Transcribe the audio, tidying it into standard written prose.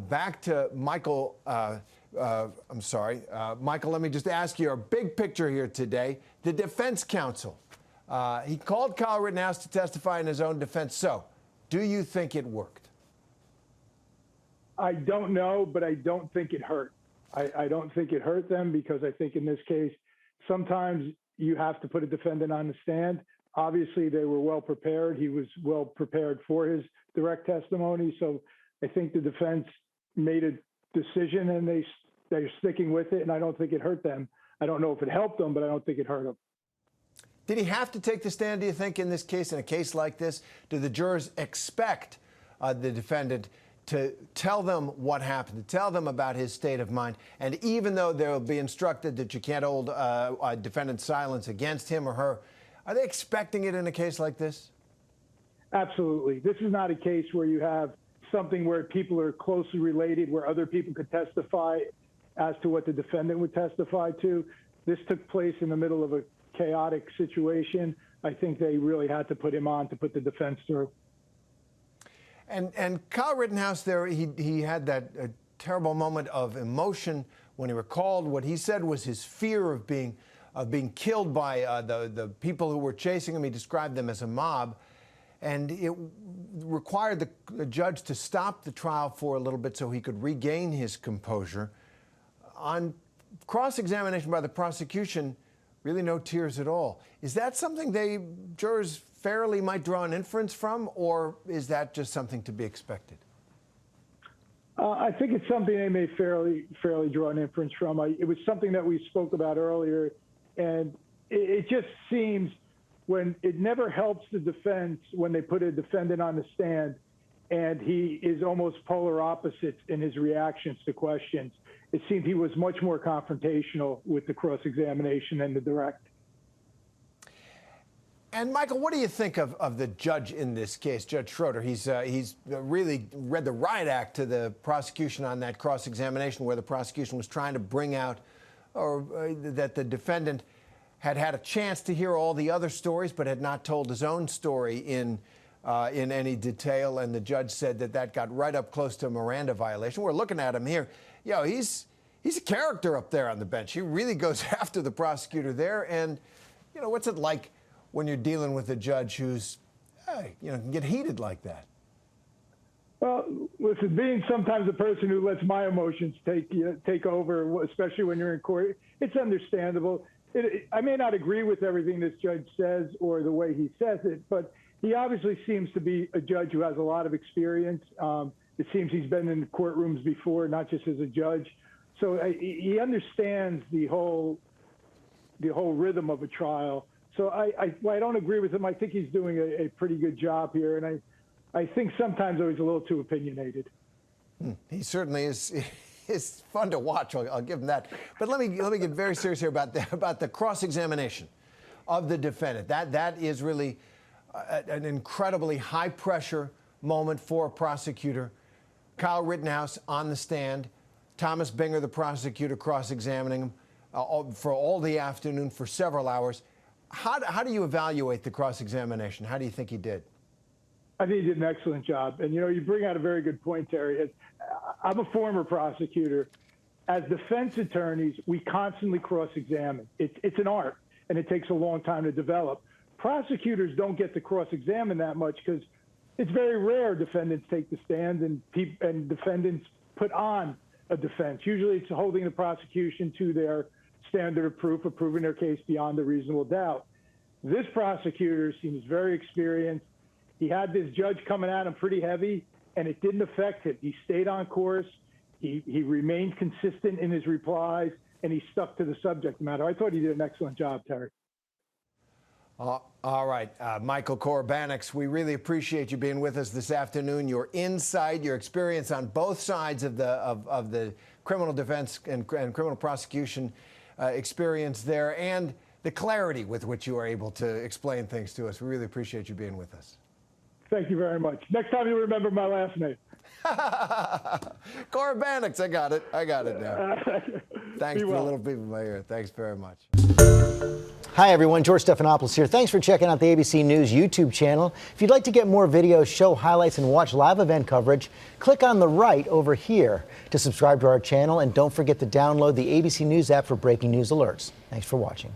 Back to Michael. Michael, let me just ask you a big picture here today. The defense counsel, he called Kyle Rittenhouse to testify in his own defense. So, do you think it worked? I don't know, but I don't think it hurt. I don't think it hurt them because I think in this case, sometimes you have to put a defendant on the stand. Obviously, they were well prepared. He was well prepared for his direct testimony. So I think the defense made a decision and they're sticking with it. And I don't think it hurt them. I don't know if it helped them, but I don't think it hurt them. Did he have to take the stand, do you think, in this case, in a case like this? Do the jurors expect the defendant to tell them what happened, to tell them about his state of mind? And even though they'll be instructed that you can't hold a defendant's silence against him or her, are they expecting it in a case like this? Absolutely. This is not a case where you have something where people are closely related, where other people could testify as to what the defendant would testify to. This took place in the middle of a chaotic situation. I think they really had to put him on to put the defense through. And Kyle Rittenhouse there, he had that terrible moment of emotion when he recalled what he said was his fear of being killed by the people who were chasing him. He described them as a mob. And it required the judge to stop the trial for a little bit so he could regain his composure. On cross-examination by the prosecution, really no tears at all. Is that something jurors fairly might draw an inference from, or is that just something to be expected? I think it's something they may fairly draw an inference from. It was something that we spoke about earlier, and it just seems when it never helps the defense when they put a defendant on the stand and he is almost polar opposites in his reactions to questions. It seemed he was much more confrontational with the cross-examination than the direct. And Michael, what do you think of the judge in this case, Judge Schroeder? He's really read the riot act to the prosecution on that cross-examination where the prosecution was trying to bring out that the defendant had had a chance to hear all the other stories but had not told his own story in any detail, and the judge said that got right up close to a Miranda violation. We're looking at him here. He's a character up there on the bench. He really goes after the prosecutor there. And, what's it like when you're dealing with a judge who's, can get heated like that? Well, listen, being sometimes a person who lets my emotions take over, especially when you're in court, it's understandable. I may not agree with everything this judge says or the way he says it, but he obviously seems to be a judge who has a lot of experience. It seems he's been in courtrooms before, not just as a judge. So he understands the whole rhythm of a trial. So I don't agree with him. I think he's doing a pretty good job here, and I think sometimes he's a little too opinionated. He certainly is. It's fun to watch. I'll give him that. But let me get very serious here about the cross-examination of the defendant. That is really an incredibly high-pressure moment for a prosecutor. Kyle Rittenhouse on the stand, Thomas Binger, the prosecutor, cross-examining him for all the afternoon for several hours. How do you evaluate the cross-examination? How do you think he did? I think he did an excellent job. And, you bring out a very good point, Terry. I'm a former prosecutor. As defense attorneys, we constantly cross-examine. It's an art, and it takes a long time to develop. Prosecutors don't get to cross-examine that much because it's very rare defendants take the stand and defendants put on a defense. Usually it's holding the prosecution to their standard of proof or proving their case beyond a reasonable doubt. This prosecutor seems very experienced. He had this judge coming at him pretty heavy, and it didn't affect him. He stayed on course. He remained consistent in his replies, and he stuck to the subject matter. I thought he did an excellent job, Terry. All right, Michael Koribanics, we really appreciate you being with us this afternoon. Your insight, your experience on both sides of the criminal defense and criminal prosecution experience there, and the clarity with which you are able to explain things to us. We really appreciate you being with us. Thank you very much. Next time you remember my last name. Koribanics, I got it now. Thanks for the little people in my ear. Thanks very much. Hi, everyone. George Stephanopoulos here. Thanks for checking out the ABC News YouTube channel. If you'd like to get more videos, show highlights, and watch live event coverage, click on the right over here to subscribe to our channel. And don't forget to download the ABC News app for breaking news alerts. Thanks for watching.